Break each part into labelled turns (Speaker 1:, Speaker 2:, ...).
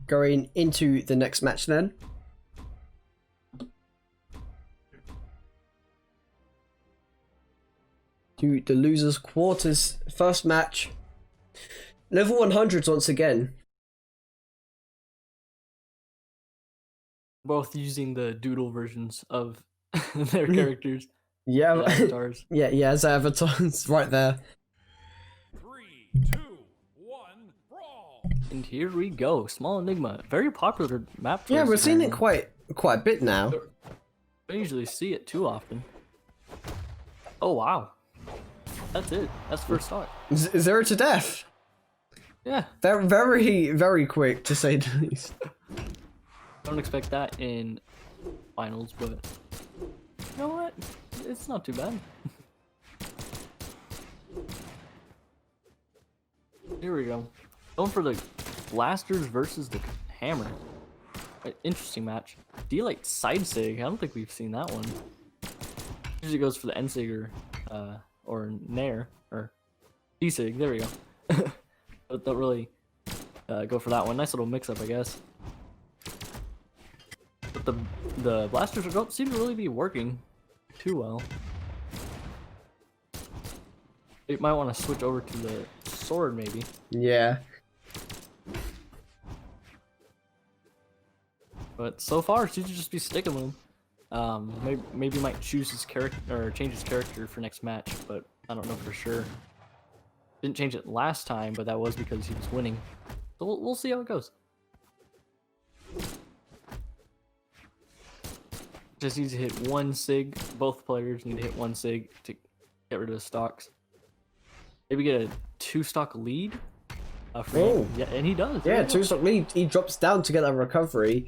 Speaker 1: going into the next match then. To the losers quarters first match. Level 100s once again.
Speaker 2: Both using the doodle versions of their characters.
Speaker 1: Yeah,
Speaker 2: avatars.
Speaker 1: yeah, as avatars right there.
Speaker 3: 3, 2, 1, brawl!
Speaker 2: And here we go. Small Enigma, very popular map.
Speaker 1: Yeah, we're seeing it quite a bit now.
Speaker 2: I don't usually see it too often. Oh wow, that's it. That's first start.
Speaker 1: 0 to death.
Speaker 2: Yeah.
Speaker 1: Very, very quick to say the least.
Speaker 2: Don't expect that in finals, but you know what? It's not too bad. Here we go. Going for the blasters versus the hammer. Interesting match. D-Light side sig. I don't think we've seen that one. Usually goes for the N sig or Nair or D sig. There we go. But don't really go for that one. Nice little mix up, I guess. But the blasters don't seem to really be working too well. You might want to switch over to the sword, maybe.
Speaker 1: Yeah.
Speaker 2: But so far, seems to just be sticking with him. Maybe might choose his character or change his character for next match, but I don't know for sure. Didn't change it last time, but that was because he was winning. So we'll see how it goes. Just needs to hit one sig. Both players need to hit one sig to get rid of the stocks. Maybe get a 2-stock lead.
Speaker 1: Oh,
Speaker 2: yeah, and he does.
Speaker 1: Yeah, 2-stock lead. He drops down to get that recovery.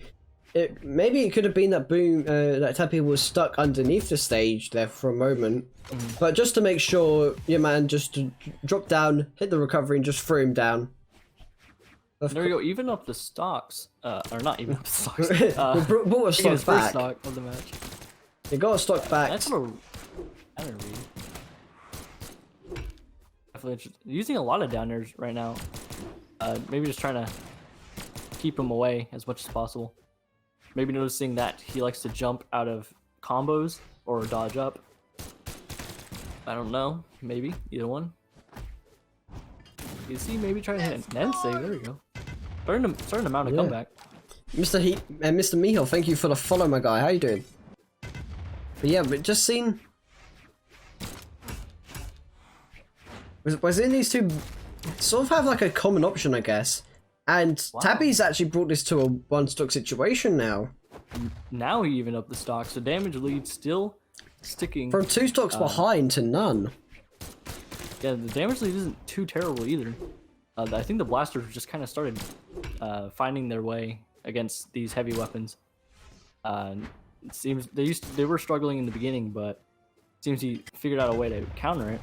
Speaker 1: Maybe it could have been that Tabby was stuck underneath the stage there for a moment, but just to make sure, YaMan just dropped down, hit the recovery, and just threw him down.
Speaker 2: There we go. Even up the stocks, or not even up the stocks.
Speaker 1: Brought a stock back.
Speaker 2: Stock of the match.
Speaker 1: He got a stock back.
Speaker 2: That's what I don't read. Definitely using a lot of downers right now. Maybe just trying to keep him away as much as possible. Maybe noticing that he likes to jump out of combos or dodge up. I don't know. Maybe either one. You see, maybe trying to hit an end save. There we go. Starting to mount a comeback.
Speaker 1: Mr. Heat and Mr. Miho, thank you for the follow, my guy. How you doing? But yeah, but just seen. Was in these two sort of have like a common option, I guess. And wow. Tabby's actually brought this to a 1-stock situation now.
Speaker 2: Now he even up the stock, so damage lead still sticking.
Speaker 1: From 2 stocks behind to none.
Speaker 2: Yeah, the damage lead isn't too terrible either. I think the blasters just kind of started finding their way against these heavy weapons. It seems they were struggling in the beginning, but it seems he figured out a way to counter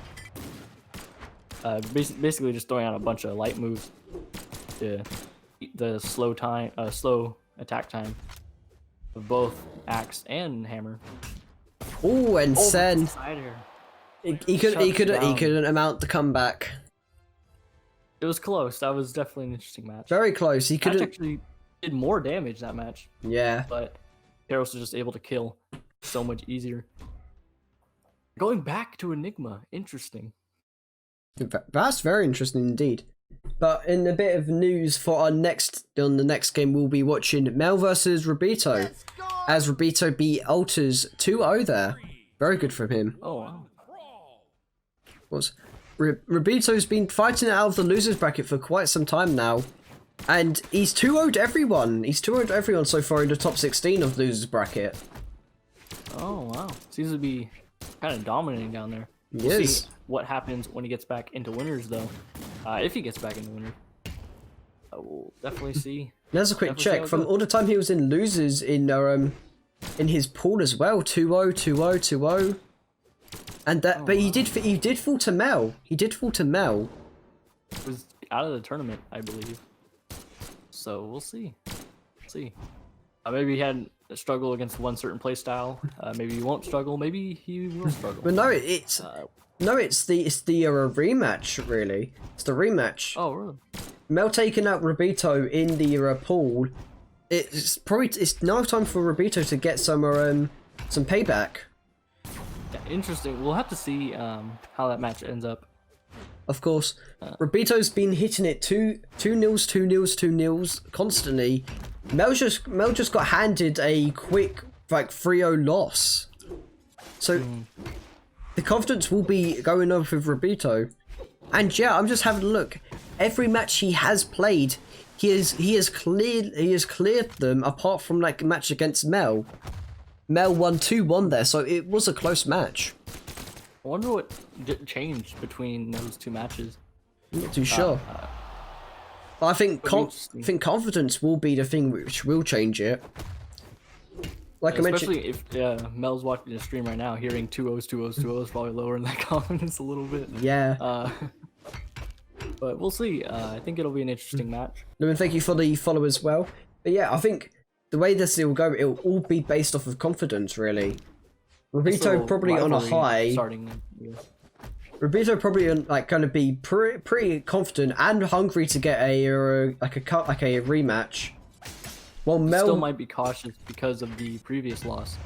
Speaker 2: it. Basically just throwing out a bunch of light moves to eat the slow attack time of both axe and hammer.
Speaker 1: Oh, and Sen. He couldn't amount the comeback.
Speaker 2: It was close. That was definitely an interesting match.
Speaker 1: Very close. He couldn't
Speaker 2: actually did more damage that match.
Speaker 1: Yeah.
Speaker 2: But Karos was just able to kill so much easier. Going back to Enigma, interesting.
Speaker 1: That's very interesting indeed. But in a bit of news for on the next game, we'll be watching Mel versus Rabito. As Rabito beat Alters 2-0 there. Very good from him.
Speaker 2: Oh wow.
Speaker 1: Rabito's been fighting it out of the losers bracket for quite some time now. And he's 2-0'd everyone. He's 2-0'd everyone so far in the top 16 of the losers bracket.
Speaker 2: Oh wow. Seems to be kind of dominating down there.
Speaker 1: We'll
Speaker 2: see what happens when he gets back into winners though. If he gets back into winners. We'll definitely see.
Speaker 1: There's a quick check from all the time he was in losers in his pool as well. 2-0, 2-0, 2-0. And that, but he did fall to Mel. He did fall to Mel.
Speaker 2: Was out of the tournament, I believe. So we'll see. Maybe he had a struggle against one certain playstyle. Maybe he won't struggle. Maybe he will struggle.
Speaker 1: But no, it's the rematch really. It's the rematch.
Speaker 2: Oh really?
Speaker 1: Mel taking out Rabito in the pool, it's now time for Rabito to get some payback.
Speaker 2: Yeah, interesting. We'll have to see how that match ends up.
Speaker 1: Of course, Rabito's been hitting it 2-0 constantly. Mel just got handed a quick like 3-0 loss. So the confidence will be going up with Rabito. And yeah, I'm just having a look. Every match he has played, he has cleared them apart from like a match against Mel. Mel won 2-1 there, so it was a close match.
Speaker 2: I wonder what changed between those two matches.
Speaker 1: I'm not too sure. But I think confidence will be the thing which will change it. Like
Speaker 2: especially if Mel's watching the stream right now, hearing 2-0s, 2-0s, 2-0s, probably lowering that confidence a little bit.
Speaker 1: Yeah.
Speaker 2: But we'll see. I think it'll be an interesting match.
Speaker 1: And thank you for the follow as well. But yeah, I think the way this will go, it'll all be based off of confidence, really. Rabito probably on a high. Rabito probably like going to be pretty confident and hungry to get a rematch. Well, Mel
Speaker 2: still might be cautious because of the previous loss,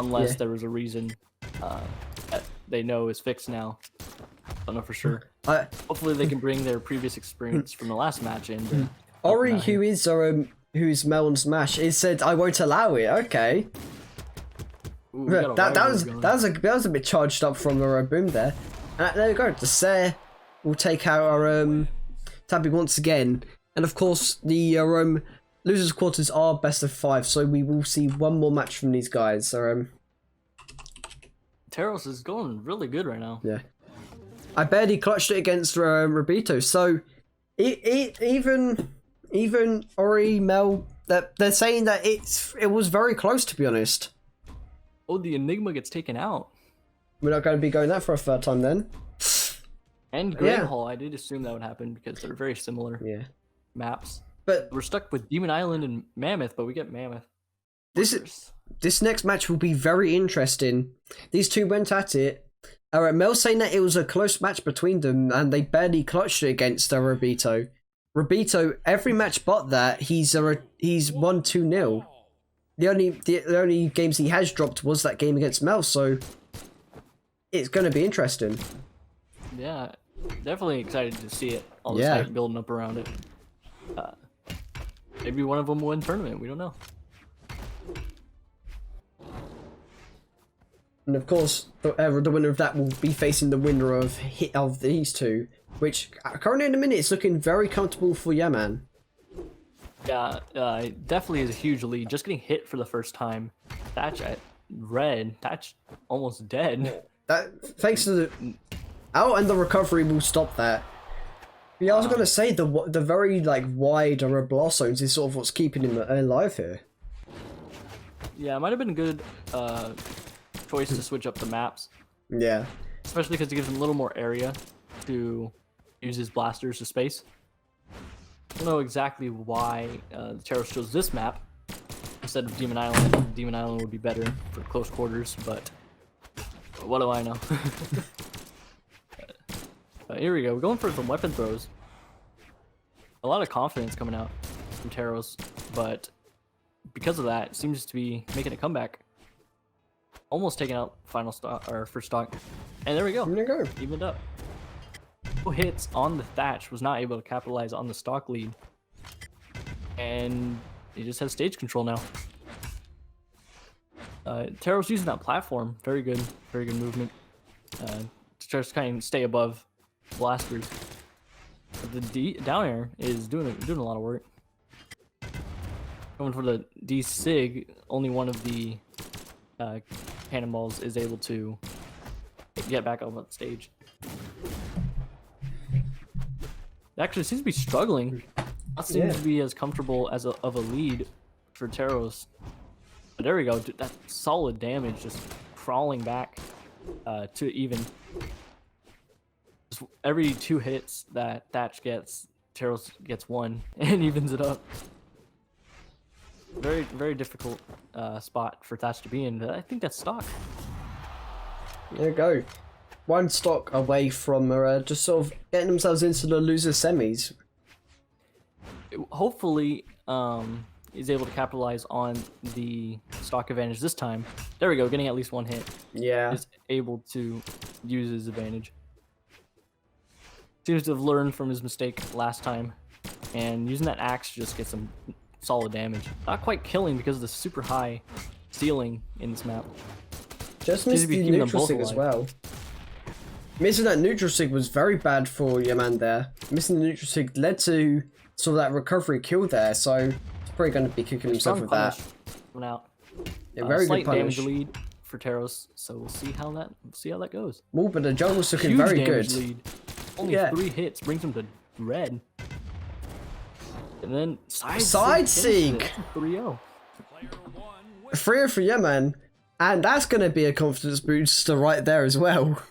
Speaker 2: unless there was a reason that they know is fixed now. I don't know for sure. Hopefully, they can bring their previous experience from the last match in.
Speaker 1: Ori, who's Mel's Smash, is said, "I won't allow it." Okay.
Speaker 2: Ooh,
Speaker 1: that was a bit charged up from the boom there. And there we go. The Sare will take out our Tabby once again, and of course the losers quarters are best of 5, so we will see one more match from these guys. So
Speaker 2: Teros is going really good right now.
Speaker 1: Yeah, I barely clutched it against Rabito. So even Ori, Mel, they're saying that it was very close, to be honest.
Speaker 2: Oh, the Enigma gets taken out.
Speaker 1: We're not going to be going that for a third time then.
Speaker 2: And Great Hall, I did assume that would happen because they're very similar maps.
Speaker 1: But
Speaker 2: we're stuck with Demon Island and Mammoth, but we get Mammoth.
Speaker 1: This next match will be very interesting. These two went at it. Mel's saying that it was a close match between them and they barely clutched it against Rabito. Rabito, every match but that, he's won 2-0. The only games he has dropped was that game against Mel, so it's going to be interesting.
Speaker 2: Yeah, definitely excited to see it. All this hype building up around it. Maybe one of them will win tournament. We don't know.
Speaker 1: And of course, the winner of that will be facing the winner of these two, which currently in a minute is looking very comfortable for YaMan.
Speaker 2: Yeah, it definitely is a huge lead. Just getting hit for the first time. Thatch at red. Thatch almost dead.
Speaker 1: Thanks to the and the recovery will stop that. Yeah, I was gonna say the very wide blast zones is sort of what's keeping him alive here.
Speaker 2: Yeah, it might have been a good choice to switch up the maps.
Speaker 1: Yeah,
Speaker 2: especially because it gives him a little more area to use his blasters to space. I don't know exactly why Teros chose this map instead of Demon Island. Demon Island would be better for close quarters, but what do I know? Here we go. We're going for some weapon throws. A lot of confidence coming out from Teros, but because of that, it seems to be making a comeback. Almost taking out final stock or first stock, and there we go.
Speaker 1: There you go.
Speaker 2: Evened up. Hits on the Thatch, was not able to capitalize on the stock lead, and he just has stage control now. Teros using that platform, very good movement to just kind of stay above blasters. But the down air is doing a lot of work. Going for the D Sig, only one of the cannonballs is able to get back up on stage. It actually seems to be struggling. Not seems to be as comfortable as of a lead for Teros. But there we go. That solid damage just crawling back to even. Just every 2 hits that Thatch gets, Teros gets 1 and evens it up. Very difficult spot for Thatch to be in. I think that's stock.
Speaker 1: There you go. 1 stock away from just sort of getting themselves into the loser semis.
Speaker 2: hopefully, is able to capitalize on the stock advantage this time. There we go, getting at least one hit.
Speaker 1: Yeah.
Speaker 2: Is able to use his advantage. Seems to have learned from his mistake last time, and using that axe to just get some solid damage. Not quite killing because of the super high ceiling in this map.
Speaker 1: Just
Speaker 2: Seems
Speaker 1: missed
Speaker 2: to be
Speaker 1: the
Speaker 2: keeping them
Speaker 1: neutral
Speaker 2: both
Speaker 1: sig as
Speaker 2: alive.
Speaker 1: well. Missing that neutral sig was very bad for YaMan there. Missing the neutral sig led to sort of that recovery kill there, so he's probably going to be kicking himself with that.
Speaker 2: Coming out.
Speaker 1: Yeah, very
Speaker 2: Slight
Speaker 1: good punish.
Speaker 2: damage lead for Teros, so we'll see how that goes.
Speaker 1: Well, but the jungle's looking
Speaker 2: Huge
Speaker 1: very
Speaker 2: damage
Speaker 1: good.
Speaker 2: lead. Only
Speaker 1: Yeah.
Speaker 2: 3 hits brings him to red. And then side
Speaker 1: Side
Speaker 2: sig.
Speaker 1: sig!
Speaker 2: That's a 3-0.
Speaker 3: Player 1 wins.
Speaker 1: 3 for YaMan, and that's going to be a confidence booster right there as well.